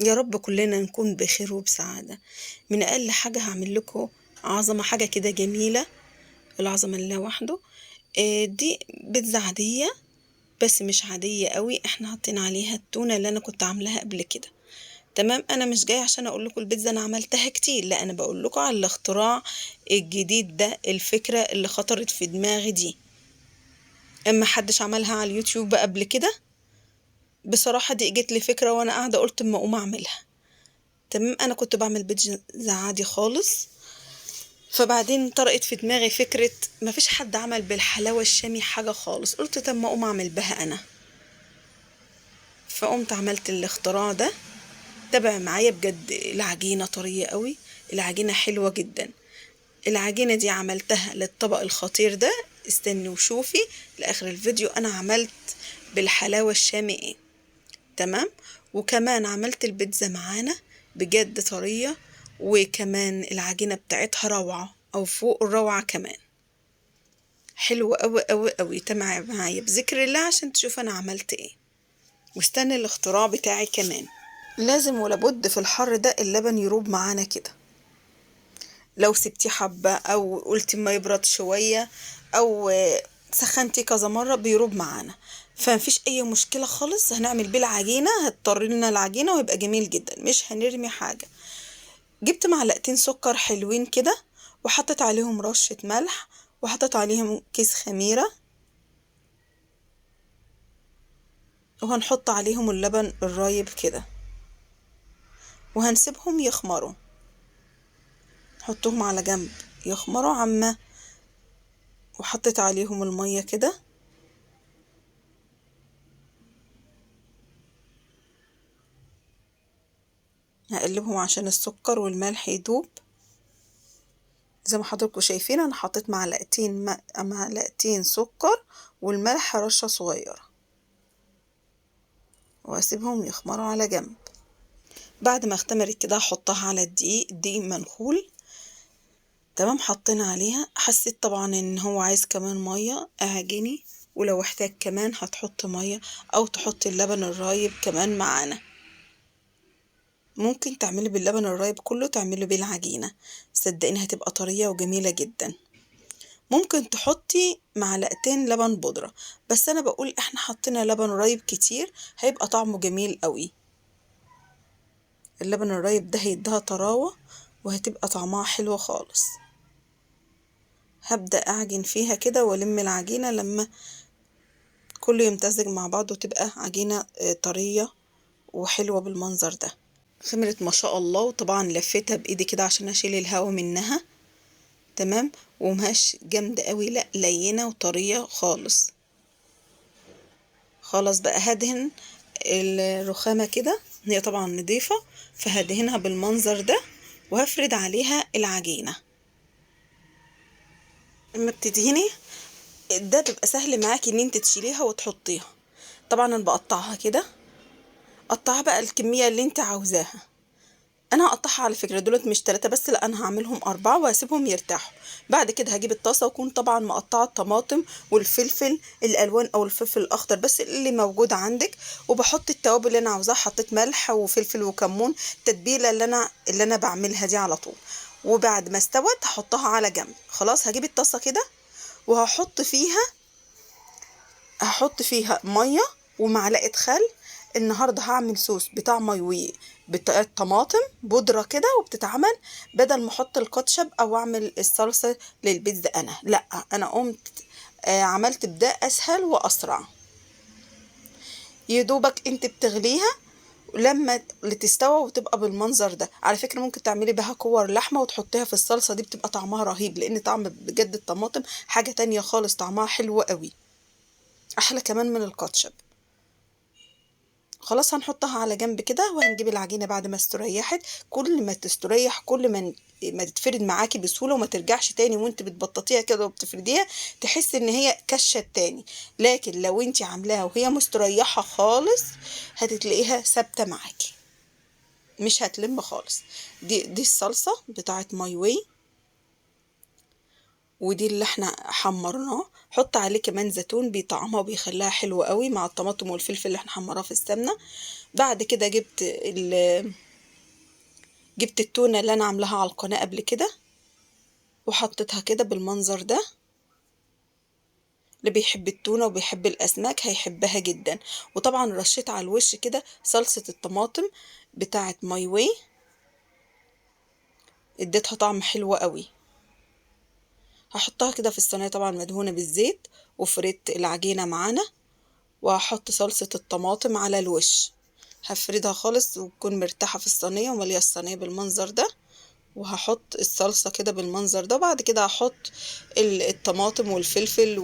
يا رب كلنا نكون بخير وبسعادة. من أقل حاجة هعمل لكم عظمة، حاجة كده جميلة، العظمة لله وحده. دي بيتزا عادية، بس مش عادية قوي. احنا حاطين عليها التونة اللي انا كنت عاملاها قبل كده. تمام. انا مش جاي عشان اقول لكم البيتزا انا عملتها كتير، لا، انا بقول لكم على الاختراع الجديد ده، الفكرة اللي خطرت في دماغي دي. اما حدش عملها على اليوتيوب قبل كده. بصراحة دي جت لي فكرة وانا قاعدة، قلت اما اقوم اعملها. تمام. انا كنت بعمل بيتزا عادي خالص، فبعدين طرقت في دماغي فكرة مفيش حد عمل بالحلاوة الشامي حاجة خالص، قلت طب ما اقوم اعمل بها انا. فقمت عملت الاختراع ده. تابع معايا بجد، العجينة طرية قوي، العجينة حلوة جدا. العجينة دي عملتها للطبق الخطير ده. استني وشوفي لآخر الفيديو انا عملت بالحلاوة الشامي ايه. تمام. وكمان عملت البيتزا معانا، بجد طرية، وكمان العجينة بتاعتها روعة او فوق الروعة كمان. حلوة قوي قوي قوي. تابع معايا بذكر الله عشان تشوف انا عملت ايه. واستني الاختراع بتاعي كمان. لازم ولابد في الحر ده اللبن يروب معانا كده. لو سبتيه حبة او قلتي ما يبرد شوية، او سخنتي كذا مرة بيروب معانا. فمفيش اي مشكلة خالص. هنعمل بيه العجينة، هتضطر لنا العجينة ويبقى جميل جدا، مش هنرمي حاجة. جبت معلقتين سكر حلوين كده، وحطيت عليهم رشة ملح، وحطيت عليهم كيس خميرة، وهنحط عليهم اللبن الرايب كده، وهنسيبهم يخمروا. حطوهم على جنب يخمروا عما. وحطيت عليهم المية كده، هقلبهم عشان السكر والملح يدوب. زي ما حضراتكم شايفين انا حطيت معلقتين سكر، والملح رشة صغيرة، واسيبهم يخمروا على جنب. بعد ما اختمرت كده هحطها على الدقيق منخول. تمام. حطينا عليها، حسيت طبعا ان هو عايز كمان مية، اعجني، ولو احتاج كمان هتحط مية، او تحط اللبن الرايب كمان معانا. ممكن تعملي باللبن الرايب كله، تعملي بيه العجينة، صدقيني هتبقى طرية وجميلة جدا. ممكن تحطي معلقتين لبن بودرة، بس انا بقول احنا حطينا لبن رايب كتير، هيبقى طعمه جميل قوي. اللبن الرايب ده هيديها طراوة، وهتبقى طعمها حلو خالص. هبدأ اعجن فيها كده والم العجينة لما كله يمتزج مع بعض، وتبقى عجينة طرية وحلوة بالمنظر ده. خمرت ما شاء الله، وطبعا لفيتها بايدي كده عشان اشيل الهواء منها. تمام. ومهاش جامدة قوي، لا، لينة وطرية خالص. خلاص بقى هدهن الرخامة كده، هي طبعا نضيفة، فهدهنها بالمنظر ده، وهفرد عليها العجينة. لما بتدهني ده بيبقى سهل معاكي ان انت تشيليها وتحطيها. طبعا انا بقطعها كده، قطعها بقى الكمية اللي انت عاوزاها. انا هقطعها على فكرة دولت مش 3 بس، لا، انا هعملهم 4 وهسيبهم يرتاحوا. بعد كده هجيب الطاسة، واكون طبعا مقطعة الطماطم والفلفل الالوان او الفلفل الاخضر بس اللي موجود عندك، وبحط التوابل اللي انا عاوزاها. حطيت ملح وفلفل وكمون، التتبيلة اللي انا بعملها دي على طول. وبعد ما استوت هحطها على جنب. خلاص هجيب الطاسة كده، وهحط فيها مية ومعلقة خل. النهاردة هعمل صوص بتاع مايوي، بتاع طماطم بودرة كده، وبتتعمل بدل ما احط الكاتشب او اعمل الصلصة للبيتزا. انا لا، انا قمت عملت بده اسهل واسرع. يدوبك انت بتغليها لما تستوى وتبقى بالمنظر ده. على فكرة ممكن تعملي بها كور لحمة وتحطيها في الصلصة دي، بتبقى طعمها رهيب، لان طعم بجد الطماطم حاجة تانية خالص، طعمها حلو قوي، احلى كمان من الكاتشب. خلاص هنحطها على جنب كده، وهنجيب العجينة بعد ما استريحت. كل ما تستريح كل ما تتفرد معاكي بسهولة، وما ترجعش تاني وانت بتبططيها كده وبتفرديها تحس ان هي كشت تاني. لكن لو انت عاملاها وهي مستريحة خالص، هتتلاقيها ثابتة معاكي، مش هتلم خالص. دي الصلصة بتاعت ماي واي، ودي اللي احنا حمرناه. حط عليه كمان زيتون، بيطعمها وبيخليها حلوة قوي مع الطماطم والفلفل اللي احنا حمراه في السمنة. بعد كده جبت التونة اللي انا عاملاها على القناة قبل كده، وحطيتها كده بالمنظر ده. اللي بيحب التونة وبيحب الأسماك هيحبها جدا. وطبعا رشيت على الوش كده صلصة الطماطم بتاعة ماي واي، اديتها طعم حلو قوي. هحطها كده في الصينية طبعا مدهونة بالزيت، وفردت العجينة معانا، وهحط صلصة الطماطم على الوش. هفردها خالص وتكون مرتاحة في الصينية ومليا الصينية بالمنظر ده. وهحط الصلصة كده بالمنظر ده. بعد كده هحط الطماطم والفلفل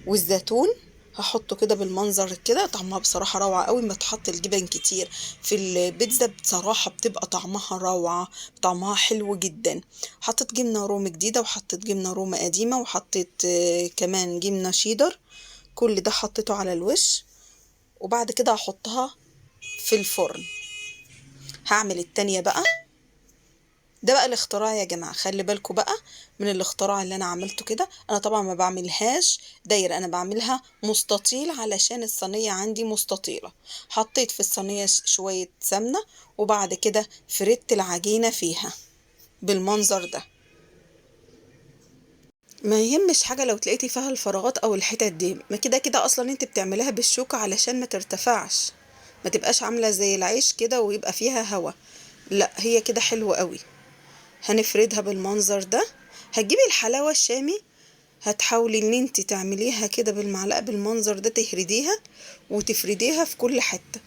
والزيتون، هحطه كده بالمنظر كده. طعمها بصراحة روعة قوي ما تحط الجبن كتير في البيتزا، بصراحة بتبقى طعمها روعة، طعمها حلو جدا. حطيت جبنة روم جديدة، وحطيت جبنة روم قديمة، وحطيت كمان جبنة شيدر. كل ده حطيته على الوش، وبعد كده هحطها في الفرن. هعمل التانية بقى. ده بقى الاختراع يا جماعة، خلي بالكوا بقى من الاختراع اللي انا عملته كده. انا طبعا ما بعملهاش دايرة، انا بعملها مستطيل علشان الصينية عندي مستطيلة. حطيت في الصينية شوية سمنة، وبعد كده فردت العجينة فيها بالمنظر ده. ما يهمش حاجة لو تلاقيتي فيها الفراغات او الحتت دي، ما كده كده اصلا انت بتعمليها بالشوكة علشان ما ترتفعش، ما تبقاش عاملة زي العيش كده ويبقى فيها هوا. لا، هي كده حلوة قوي. هنفردها بالمنظر ده. هتجيبي الحلاوة الشامي، هتحاولي ان انت تعمليها كده بالمعلقة بالمنظر ده، تهرديها وتفرديها في كل حتة.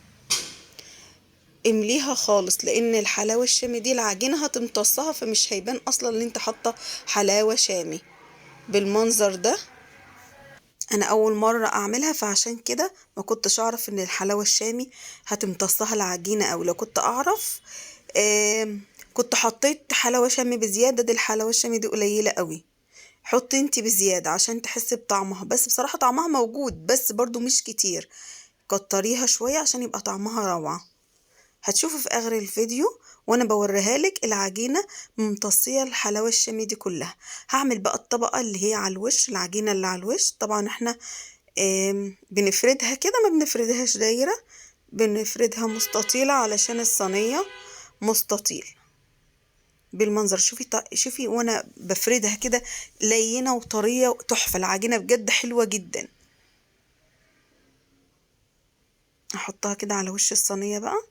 امليها خالص، لان الحلاوة الشامي دي العجينة هتمتصها، فمش هيبان اصلا ان انت حاطة حلاوة شامي بالمنظر ده. انا اول مرة اعملها، فعشان كده ما كنتش اعرف ان الحلاوة الشامي هتمتصها العجينة، او لو كنت اعرف كنت حطيت حلاوة شامي بزيادة. دي الحلاوة الشامي دي قليلة قوي، حطي انتي بزيادة عشان تحسي بطعمها. بس بصراحة طعمها موجود، بس برضو مش كتير، كتريها شوية عشان يبقى طعمها روعة. هتشوفي في اخر الفيديو وانا بوريها لك العجينة ممتصية الحلاوة الشامي دي كلها. هعمل بقى الطبقة اللي هي على الوش، العجينة اللي على الوش. طبعا احنا بنفردها كده، ما بنفردهاش دايرة، بنفردها مستطيلة علشان الصينية مستطيل بالمنظر. شوفي وانا بفردها كده لينة وطرية تحفة. العجينة بجد حلوة جدا. احطها كده على وش الصينية بقى.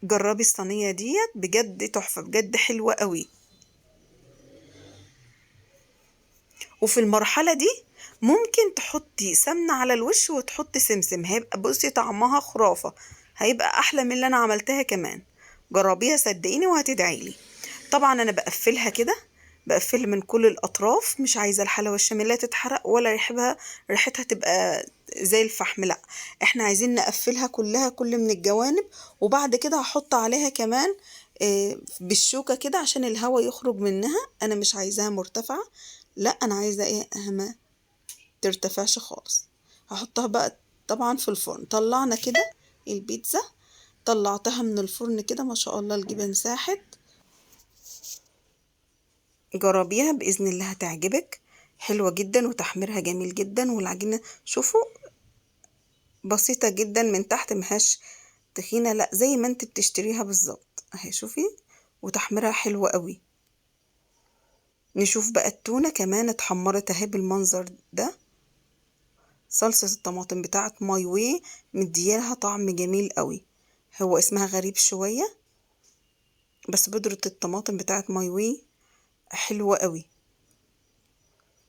جربي الصينية ديت بجد تحفة، بجد حلوة قوي. وفي المرحلة دي ممكن تحطي سمنة على الوش وتحطي سمسم، هيبقى بصي طعمها خرافة، هيبقى احلى من اللي انا عملتها كمان. جربيها صدقيني وهتدعيلي. طبعا انا بقفلها كده، بقفل من كل الاطراف، مش عايزه الحلاوه الشاميه تتحرق ولا ريحتها تبقى زي الفحم، لا، احنا عايزين نقفلها كلها كل من الجوانب. وبعد كده هحط عليها كمان بالشوكه كده عشان الهواء يخرج منها. انا مش عايزاها مرتفعه، لا، انا عايزه ما ترتفعش خالص. هحطها بقى طبعا في الفرن. طلعنا كده البيتزا، طلعتها من الفرن كده، ما شاء الله الجبن ساحت. جربيها بإذن الله هتعجبك، حلوة جدا وتحميرها جميل جدا. والعجينة شوفوا بسيطة جدا من تحت، مهاش تخينة، لا، زي ما انت بتشتريها بالظبط اهي. شوفي وتحميرها حلو قوي. نشوف بقى التونة كمان اتحمرت اهي بالمنظر ده. صلصة الطماطم بتاعت ماي واي مديالها طعم جميل قوي. هو اسمها غريب شوية، بس بودرة الطماطم بتاعت ماي واي حلوة قوي.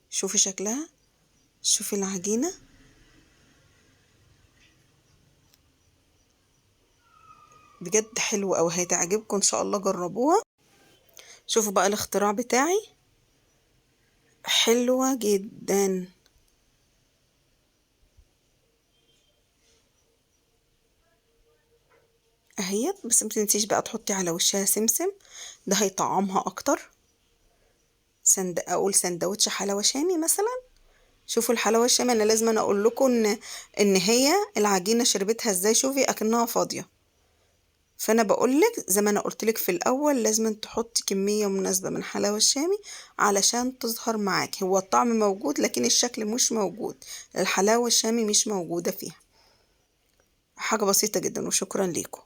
شوفي شكلها، شوفي العجينة بجد حلوة أوي، هتعجبكم إن شاء الله، جربوها. شوفوا بقى الاختراع بتاعي، حلوة جدا اهيت. بس متنسيش بقى تحطي على وشها سمسم، ده هيطعمها أكتر. أقول سندوتش حلاوة شامي مثلا. شوفوا الحلاوة الشامي، أنا لازم أقول لكم إن هي العجينة شربتها إزاي. شوفي أكنها فاضية، فانا بقولك زي ما انا قلتلك في الاول لازم تحطي كمية مناسبة من حلاوة الشامي علشان تظهر معاك. هو الطعم موجود لكن الشكل مش موجود، الحلاوة الشامي مش موجودة فيها. حاجة بسيطة جدا وشكرا ليكم.